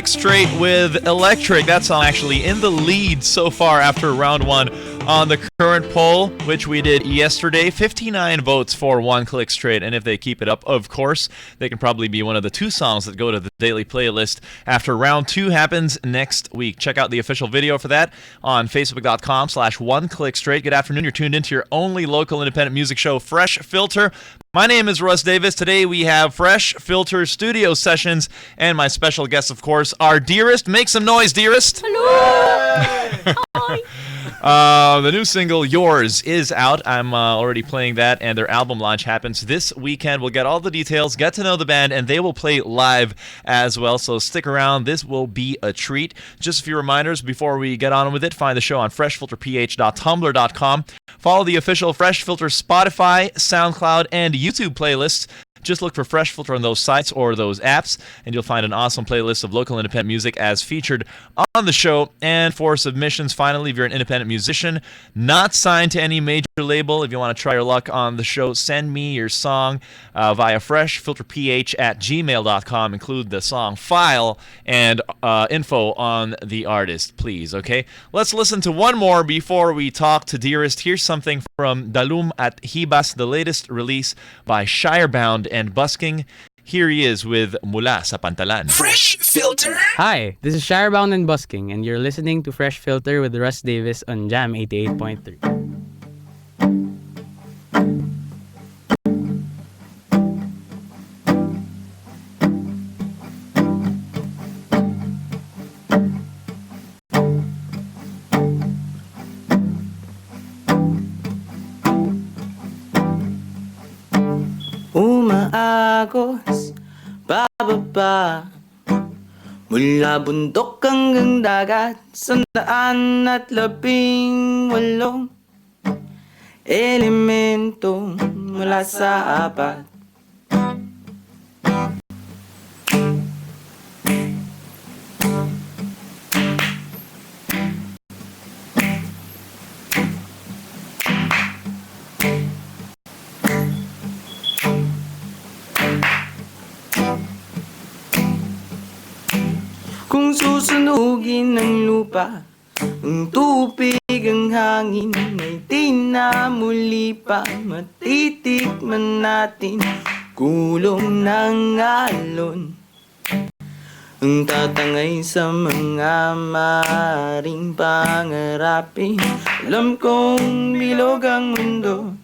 Straight with Electric. That song actually in the lead so far after round one on the current poll, which we did yesterday. 59 votes for One Click Straight, and if they keep it up, of course, they can probably be one of the two songs that go to the daily playlist after round two happens next week. Check out the official video for that on facebook.com/oneclickstraight. Good afternoon. You're tuned into your only local independent music show, Fresh Filter. My name is Russ Davis. Today we have Fresh Filter studio sessions, and my special guests, of course, are Dearest. Make some noise, Dearest. Hello. Hi. The new single, Yours, is out. I'm already playing that, and their album launch happens this weekend. We'll get all the details, get to know the band, and they will play live as well, so stick around. This will be a treat. Just a few reminders before we get on with it. Find the show on freshfilterph.tumblr.com. Follow the official Fresh Filter Spotify, SoundCloud, and YouTube playlists. Just look for Fresh Filter on those sites or those apps, and you'll find an awesome playlist of local independent music as featured on the show. And for submissions, finally, if you're an independent musician, not signed to any major label, if you want to try your luck on the show, send me your song via freshfilterph@gmail.com. Include the song file and info on the artist, please, okay? Let's listen to one more before we talk to Dearest. Here's something from Dalum at Hibas, the latest release by Shirebound and Busking. Here he is with Mula sa Pantalan. Fresh Filter. Hi, this is Shirebound and Busking, and you're listening to Fresh Filter with Russ Davis on Jam 88.3. Umaagos, bababa, mula bundok hanggang dagat, 118 elemento mula sa apat. Kung susunugin ng lupa, ang tubig, ang hangin, ay di na muli pa matitikman natin. Kulong ng alon, ang tatangay sa mga maring pangarapin. Alam kong bilog ang mundo,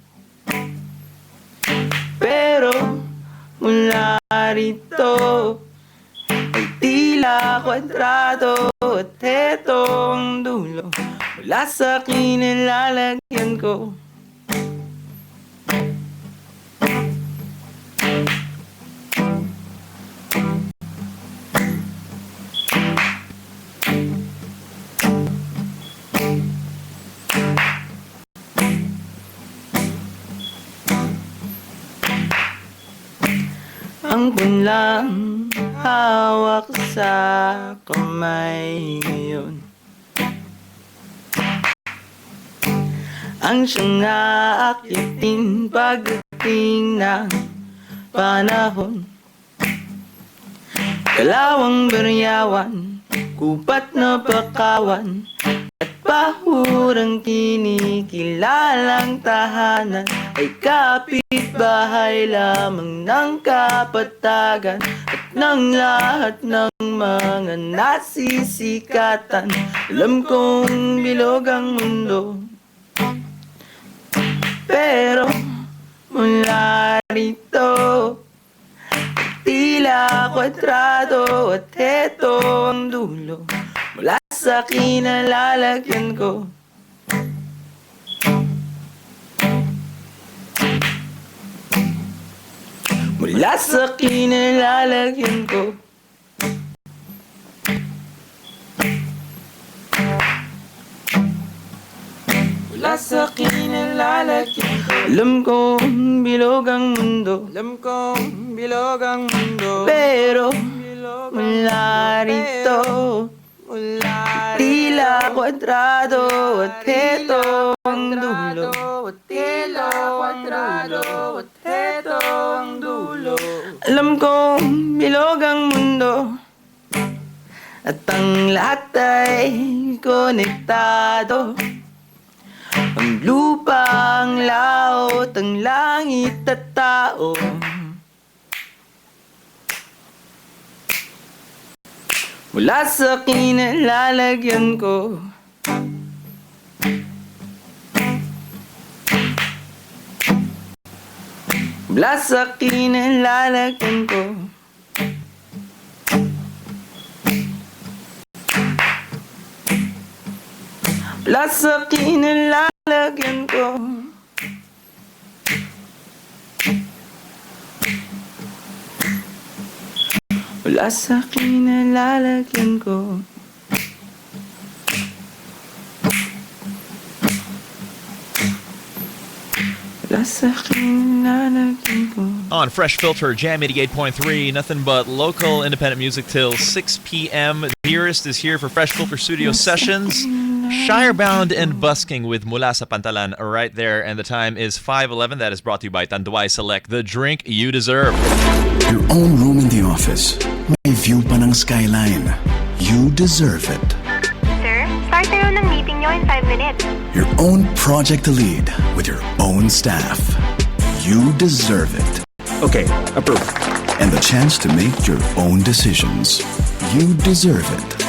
pero mula rito ay tila kwadrado, at eto ang dulo. Mula sa kinilalagyan ko, ang punlang hawak sa kamay ngayon, ang siyang aakyatin pagdating ng panahon. Kalawang beryawan, kupat na bakawan, at bahurang kinikilalang tahanan ay kapitbahay lamang ng kapatagan at ng lahat ng mga nasisikatan. Alam kong bilog ang mundo, pero mula rito tila kwadrado, at eto ang dulo. Mula sa kinalalagyan ko, mula sa kinalalagyan ko, mula sa kinalalagyan ko. Alam kong bilog ang mundo, alam kong bilog ang mundo, pero mula rito tila kwadrado, at eto ang dulo. Tila kwadrado, at eto ang dulo. Alam kong bilog ang mundo, at ang lahat ay konektado. Ang lupa, ang laot, ang langit at tao. Mula sa kinalalagyan ko, mula sa kinalalagyan ko, mula sa kinalalagyan ko, mula sa kinalalagyan ko. Mula sa kinalalagyan ko. On Fresh Filter, Jam 88.3, nothing but local independent music till 6 p.m. Dearest is here for Fresh Filter Studio Sessions. Shirebound and busking with Mula sa Pantalan right there, and the time is 5:11. That is brought to you by Tanduay Select, the drink you deserve. Your own room in the office. May view pa ng skyline. You deserve it. Sir, start na yun ng meeting nyo in 5 minutes. Your own project to lead with your own staff. You deserve it. Okay, approved. And the chance to make your own decisions. You deserve it.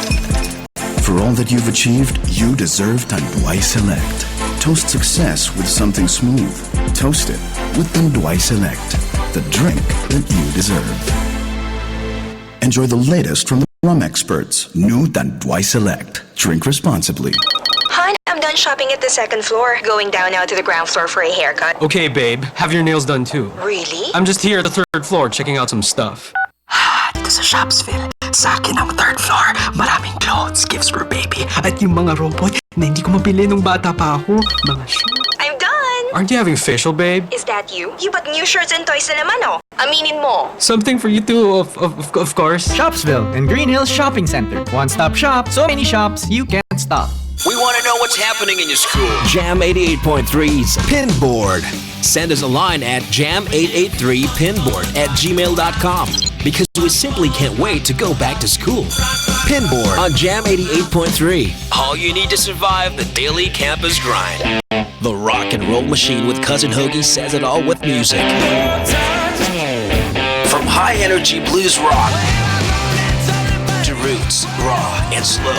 For all that you've achieved, you deserve Tanduay Select. Toast success with something smooth. Toast it with Tanduay Select, the drink that you deserve. Enjoy the latest from the rum experts. New Tanduay Select. Drink responsibly. Hon, I'm done shopping at the second floor. Going down now to the ground floor for a haircut. Okay, babe. Have your nails done too. Really? I'm just here at the third floor checking out some stuff. Dito sa Shopsville, sa akin ang third floor. Maraming clothes, gifts for baby, at yung mga robot na hindi ko mabili nung bata pa ako. Mga shoes. I'm done! Aren't you having facial, babe? Is that you? You bought new shirts and toys na naman, oh. Aminin mo. Something for you too, of course. Shopsville and Green Hills Shopping Center. One-stop shop, so many shops, you can't stop. We want to know what's happening in your school. Jam 88.3's Pinboard. Send us a line at jam883pinboard@gmail.com because we simply can't wait to go back to school. Pinboard on Jam 88.3. All you need to survive the daily campus grind. The rock and roll machine with Cousin Hoagie says it all with music. From high energy blues rock to roots, raw and slow.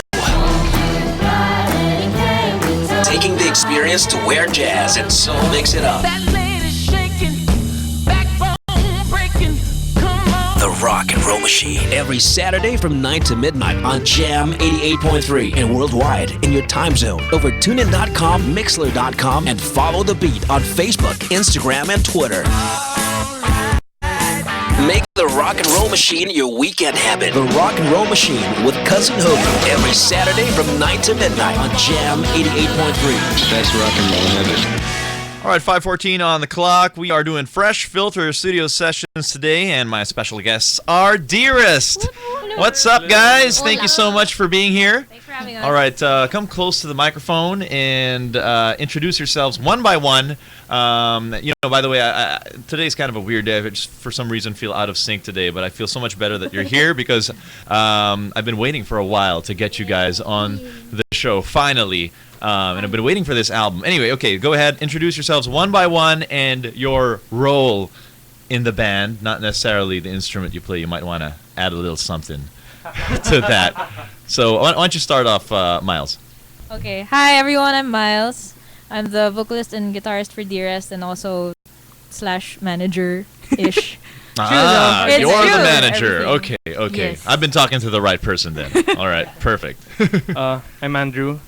Taking the experience to where jazz and soul mix it up. The Rock and Roll Machine every Saturday from 9 to midnight on Jam 88.3 and worldwide in your time zone over TuneIn.com, Mixler.com, and follow the beat on Facebook, Instagram, and Twitter. Make the Rock and Roll Machine your weekend habit. The Rock and Roll Machine with Cousin Hoagie every Saturday from 9 to midnight on Jam 88.3. Best rock and roll habit. All right, 5:14 on the clock. We are doing Fresh Filter Studio Sessions today, and my special guests are Dearest. What's up, guys? Thank you so much for being here. Thanks for having us. All right, come close to the microphone and introduce yourselves one by one. By the way, today's kind of a weird day. I just, for some reason, feel out of sync today, but I feel so much better that you're here because I've been waiting for a while to get you guys on the show, finally. And I've been waiting for this album. Anyway, okay, go ahead, introduce yourselves one by one and your role in the band, not necessarily the instrument you play. You might want to add a little something to that. So why don't you start off, Miles? Okay. Hi, everyone. I'm Miles. I'm the vocalist and guitarist for Dearest and also / manager-ish. It's you're true, the manager. everything. Okay. Yes. I've been talking to the right person then. All right, perfect. I'm Andrew.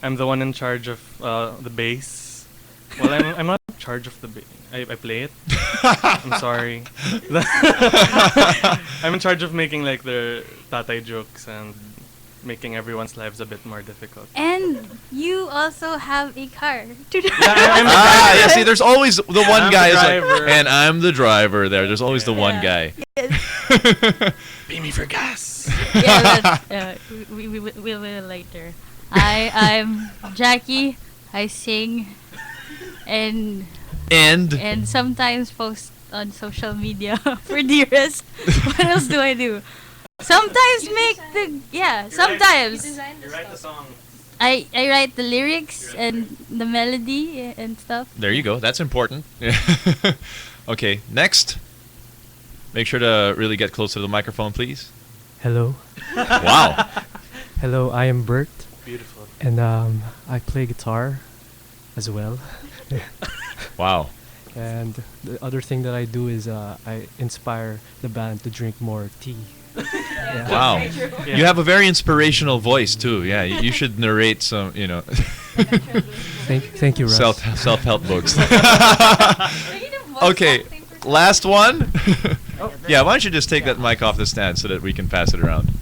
I'm the one in charge of the bass. Well, I'm not in charge of the bass. I play it. I'm sorry. I'm in charge of making like the tatay jokes and making everyone's lives a bit more difficult. And you also have a car. Yeah, see, there's always the one I'm guy the is like, driver. and I'm the driver there. There's always the one guy. Pay me for gas. We will later. I'm Jackie. I sing and sometimes post on social media for Dearest. What else do I do? Sometimes make the sometimes You write the song. I write the lyrics and the melody and stuff. There you go. That's important. Okay, next. Make sure to really get close to the microphone, please. Hello. Wow. Hello, I am Bert. Beautiful. And I play guitar as well. Wow. And the other thing that I do is I inspire the band to drink more tea. Yeah. Wow. You have a very inspirational voice too. Yeah, you should narrate some, Thank you, Russ. self-help books. Okay, last one. Yeah, why don't you just take that mic off the stand so that we can pass it around?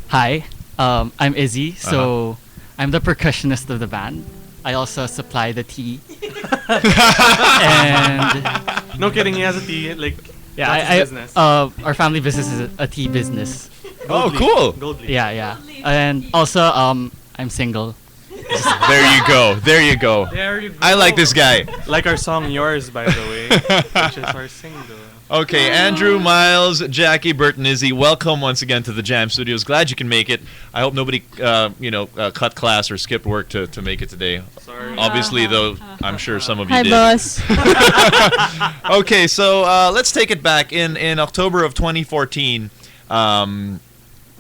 Hi, I'm Izzy. So I'm the percussionist of the band. I also supply the tea. And No kidding, he has a tea. Like, yeah, that's his business. our family business is a tea business. Oh, cool. Gold leaf. Yeah. And also, I'm single. There you go. There you go. There you go. I like this guy. Like our song Yours, by the way, which is our single. Okay, Andrew, Miles, Jackie, Bert, and Izzy, welcome once again to the Jam Studios. Glad you can make it. I hope nobody, cut class or skipped work to make it today. Sorry. Obviously, though, I'm sure some of you Hi, did. boss. Okay, so let's take it back. In October of 2014,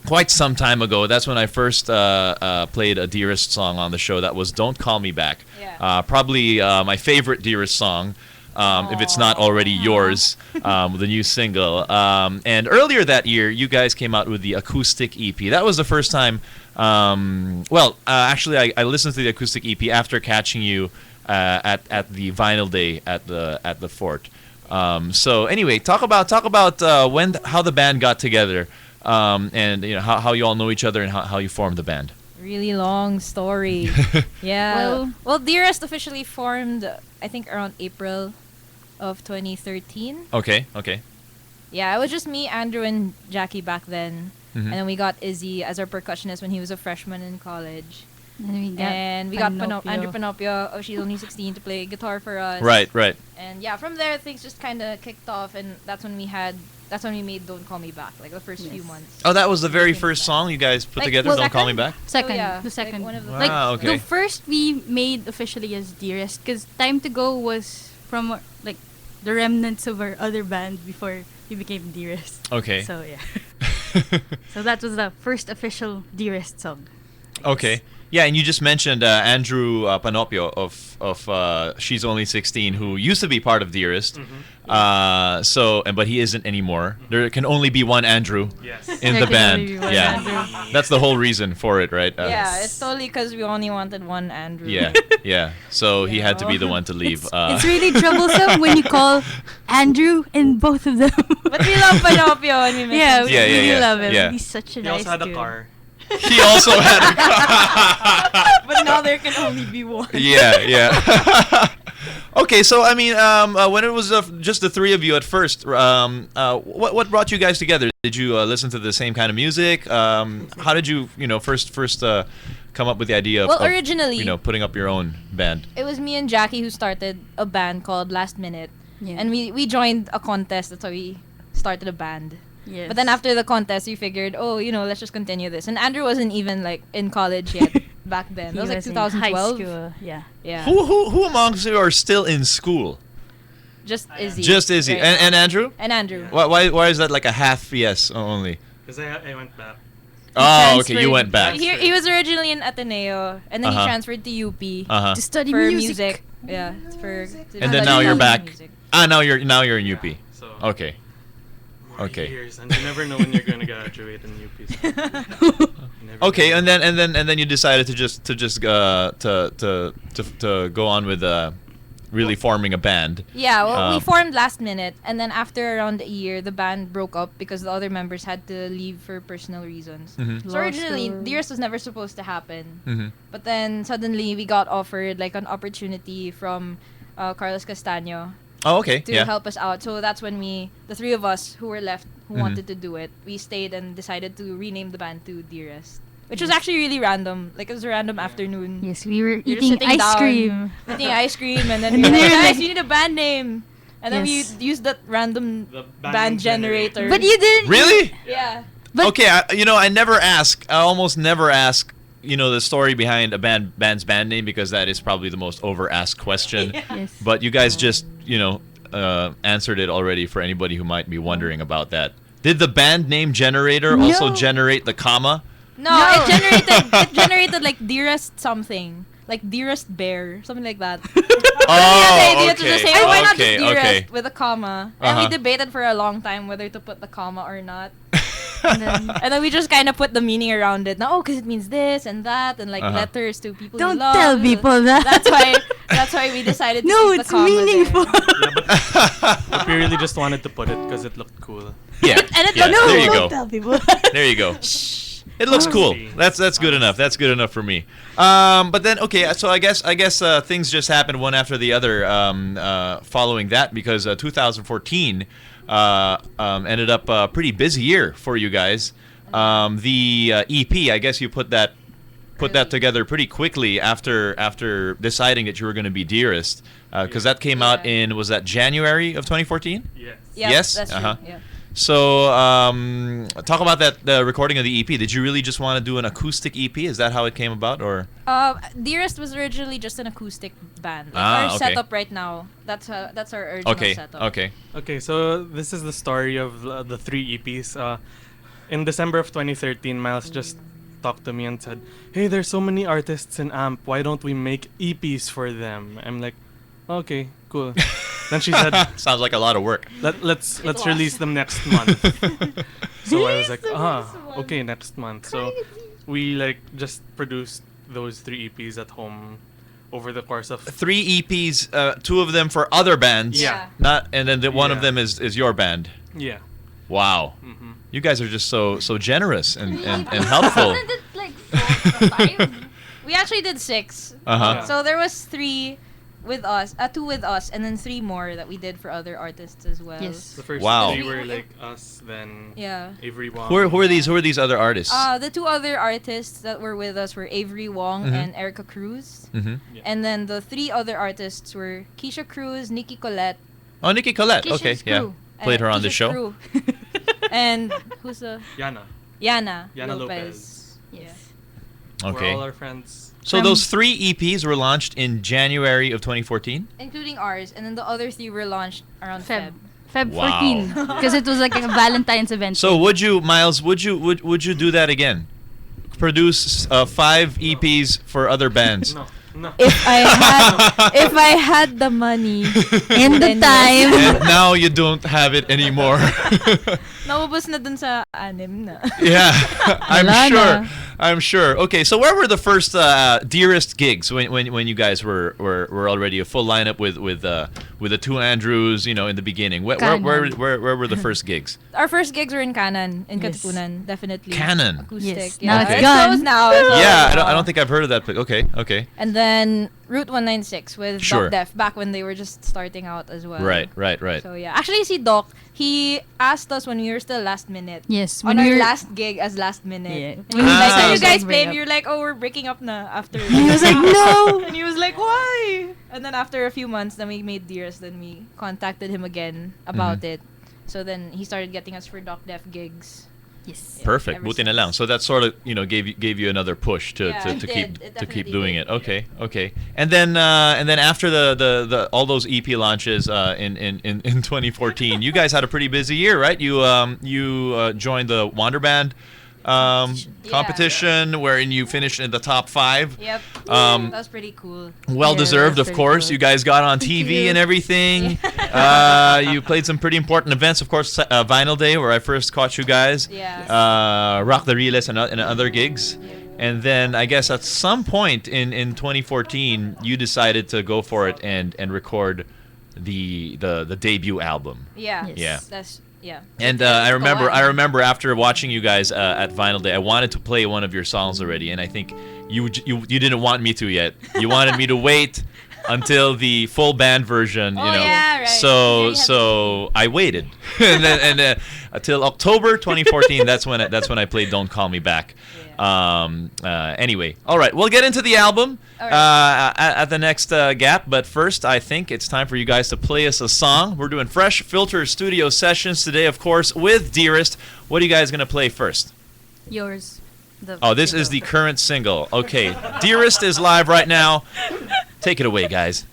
quite some time ago, that's when I first played a Dearest song on the show. That was Don't Call Me Back. Yeah. Probably my favorite Dearest song. If it's not already yours, the new single. And earlier that year, you guys came out with the acoustic EP. That was the first time. Actually, I listened to the acoustic EP after catching you at the Vinyl Day at the Fort. So anyway, talk about how the band got together, and how you all know each other and how you formed the band. Really long story. Yeah. Well, Dearest officially formed, I think, around April of 2013. Okay. Yeah, it was just me, Andrew, and Jackie back then. Mhm. And then we got Izzy as our percussionist when he was a freshman in college. And we got Andrew Panopio, she's only 16, to play guitar for us. Right. And yeah, from there things just kind of kicked off, and that's when we made Don't Call Me Back, like the first few months. Oh, that was the very first song you guys put together, Don't Call Me Back? Second, Oh, yeah, the second. like one of the Wow, okay. The first we made officially as Dearest, because Time to Go was from like the remnants of our other band before we became Dearest. Okay. So yeah. So that was the first official Dearest song. Okay. Yeah, and you just mentioned Andrew Panopio of She's Only 16, who used to be part of Dearest. But he isn't anymore. There can only be one Andrew in There the can band. only be one Yeah, Andrew. that's the whole reason for it, right? Yeah, it's totally because we only wanted one Andrew. Yeah. So he had to be the one to leave. It's really troublesome when you call Andrew and both of them. But we love Panopio and we miss Yeah, him. we really love him. Yeah. He's such a He nice also had a dude. car. He also had a car. But now there can only be one. Yeah. Okay, so I mean, when it was just the three of you at first, what brought you guys together? Did you listen to the same kind of music? How did you, first come up with the idea of, originally, putting up your own band? It was me and Jackie who started a band called Last Minute. Yeah. And we joined a contest. That's how we started a band. Yes. But then after the contest, we figured, let's just continue this. And Andrew wasn't even like in college yet back then. He That was like was in 2012. high school. Yeah. Yeah. Who amongst you are still in school? Just Izzy. Just Izzy. Right. And Andrew? And Andrew. Why is that like a half yes only? Because I went back. Oh, okay, you went back. He was originally in Ateneo, and then he Uh-huh. transferred to UP To study for music. Yeah, for. And then now you're back. Music. Now you're in UP. So Okay. more Okay. years, and you never know when you're gonna graduate in UP. So you never Okay, know. and then you decided to just go on with really forming a band. Yeah, well, we Um, formed Last Minute, and then after around a year, the band broke up because the other members had to leave for personal reasons. Mhm. So originally, Dearest was never supposed to happen. Mhm. But then suddenly, we got offered like an opportunity from Carlos Castaño Oh, okay. to Yeah. help us out. So that's when the three of us who were left, who Mhm. wanted to do it, we stayed and decided to rename the band to Dearest. Which was actually really random. Like, it was a random afternoon. Yes, we were We were eating sitting ice down, cream. Eating ice cream, and then And we were then like, we were guys, like- we need a band name. And then Yes. we used that random The band generator. But you didn't. Really? Yeah. Okay, I never ask. I almost never ask. The story behind a band's band name, because that is probably the most over-asked question. Yes. But you guys just answered it already for anybody who might be wondering about that. Did the band name generator also generate the comma? No, it generated like Dearest something. Like Dearest Bear, something like that. Oh, the idea to just say, why not just okay, Dearest with a comma? And we Uh-huh. debated for a long time whether to put the comma or not. and then we just kind of put the meaning around it. Now, because it means this and that, and like Uh-huh. letters to people. Don't you love. tell people that. That's why we decided to No, keep it's the comma meaningful. there. But we really just wanted to put it because it looked cool. Yeah. And it yeah. looked There you Don't go. tell people. There you go. It looks cool. That's good enough. That's good enough for me. But then so I guess things just happened one after the other following that, because 2014 ended up a pretty busy year for you guys. The EP, I guess you put that together pretty quickly after deciding that you were going to be Dearest, because that came out was that January of 2014? Yes. Yeah, Yes? that's Uh-huh. true. Yeah. So, talk about the recording of the EP. Did you really just want to do an acoustic EP? Is that how it came about, or? Dearest was originally just an acoustic band. Like Ah, our okay. setup right now, that's our original setup. Okay, so this is the story of the 3 EPs. In December of 2013, Miles just talked to me and said, "Hey, there's so many artists in AMP. Why don't we make EPs for them?" I'm like, "Okay, cool." Then she said, "Sounds like a lot of work. Let's release them next month." So I was like, okay, next month. So we just produced those 3 EPs at home over the course of 3 EPs, 2 of them for other bands. Yeah. And then one of them is your band. Yeah. Wow. Mhm. You guys are just so generous and helpful. Like 4 or 5. We actually did 6. Uh-huh. So there was 3 with us, 2 with us, and then 3 more that we did for other artists as well. Yes. The first Wow. 3 were us, then Yeah. Avery Wong. Who are these other artists? The 2 other artists that were with us were Avery Wong Mhm. and Erica Cruz. Mhm. Yeah. And then the 3 other artists were Keisha Cruz, Nikki Colette. Oh, Nikki Colette. Keisha's Okay, yeah. crew. Played her on the Keisha's show. crew. And who's the Yana. Yana Lopez. Yes. Okay. We're all our friends. So those 3 EPs were launched in January of 2014? Including ours, and then the other 3 were launched around Feb. Feb Wow. 14, because it was like a Valentine's event. So would you, Miles, would you do that again? Produce 5 EPs for other bands? No. If I had the money and the time. And now you don't have it anymore. Naubos na dun sa 6 na. Yeah, Wala na. I'm sure. Okay, so where were the first Dearest gigs when you guys were already a full lineup with the 2 Andrews, in the beginning? Where were the first gigs? Our first gigs were in Canon, in Katipunan, definitely. Canon? Acoustic. Yes. Yeah. Now it's It's gone. closed now. It's Yeah, closed I now. don't think I've heard of that. But okay. And then Route 196 with Sure. Doc Def back when they were just starting out as well. Right. So yeah, actually, see Doc, he asked us when we were still last minute. Yes, On when our we were- last gig as last minute. Yeah. And When he was we like, decided "Can you to guys break play?" up. And you're like, "Oh, we're breaking up na after." He was like, "No." And he was like, "Why?" And then after a few months, then we made Dearest. Then we contacted him again about it. So then he started getting us for Doc Def gigs. Yes. Perfect. ever Buti na lang. So that sort of gave you another push to Yeah, it did. keep It to keep definitely doing did. it. Okay. And then after the all those EP launches in 2014, you guys had a pretty busy year, right? You joined the Wonder Band competition wherein you finished in the top 5. Yep. Um, that was pretty cool. Well deserved, that's of pretty course. cool. You guys got on TV you. and everything. You played some pretty important events, of course. Vinyl Day, where I first caught you guys. Yeah. Rock the Reels and other gigs. And then I guess at some point in 2014, you decided to go for it and record the debut album. Yeah. Yes. Yeah. That's yeah. And It's I a remember after watching you guys at Vinyl Day, I wanted to play one of your songs already, and I think you didn't want me to yet. You wanted me to wait until the full band version, Oh yeah, right. So I waited, and then until October 2014. That's when I played "Don't Call Me Back." Anyway, all right, we'll get into the album at the next gap. But first, I think it's time for you guys to play us a song. We're doing Fresh Filter Studio Sessions today, of course, with Dearest. What are you guys gonna play first? Yours. This is the current single. Okay, Dearest is live right now. Take it away, guys.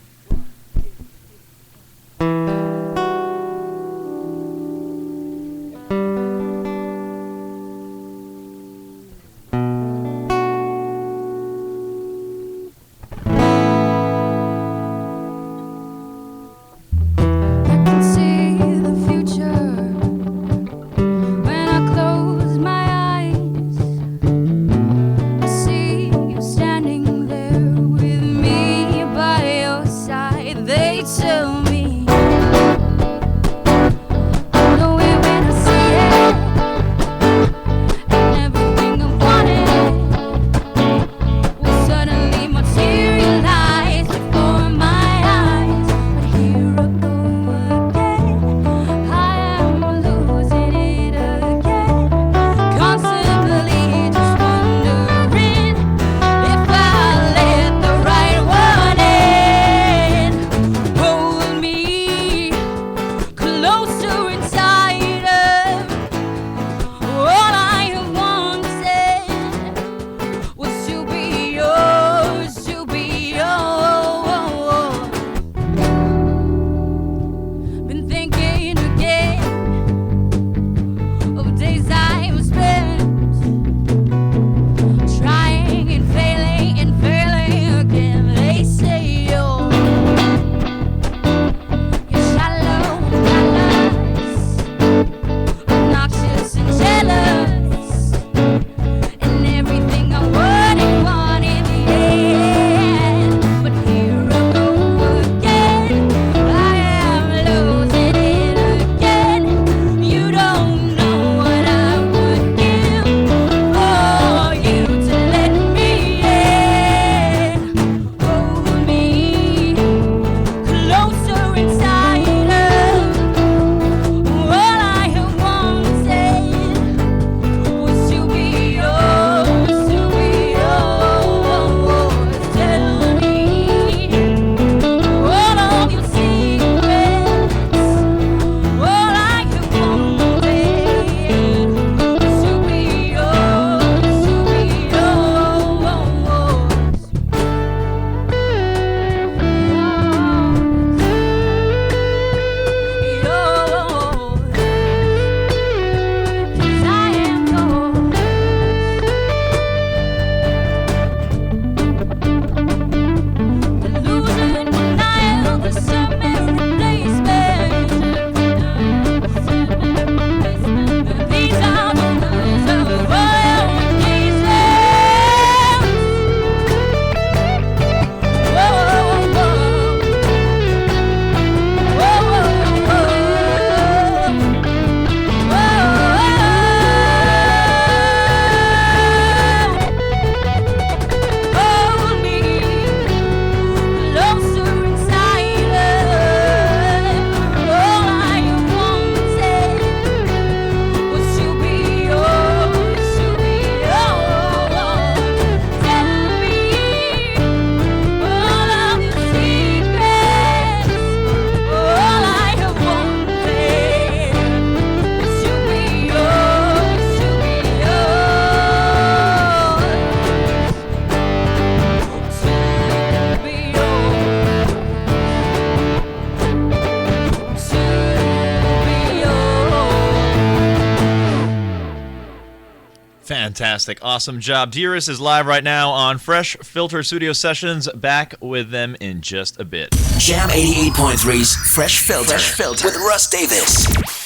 Fantastic. Awesome job. Dearest is live right now on Fresh Filter Studio Sessions. Back with them in just a bit. Jam 88.3's Fresh Filter with Russ Davis.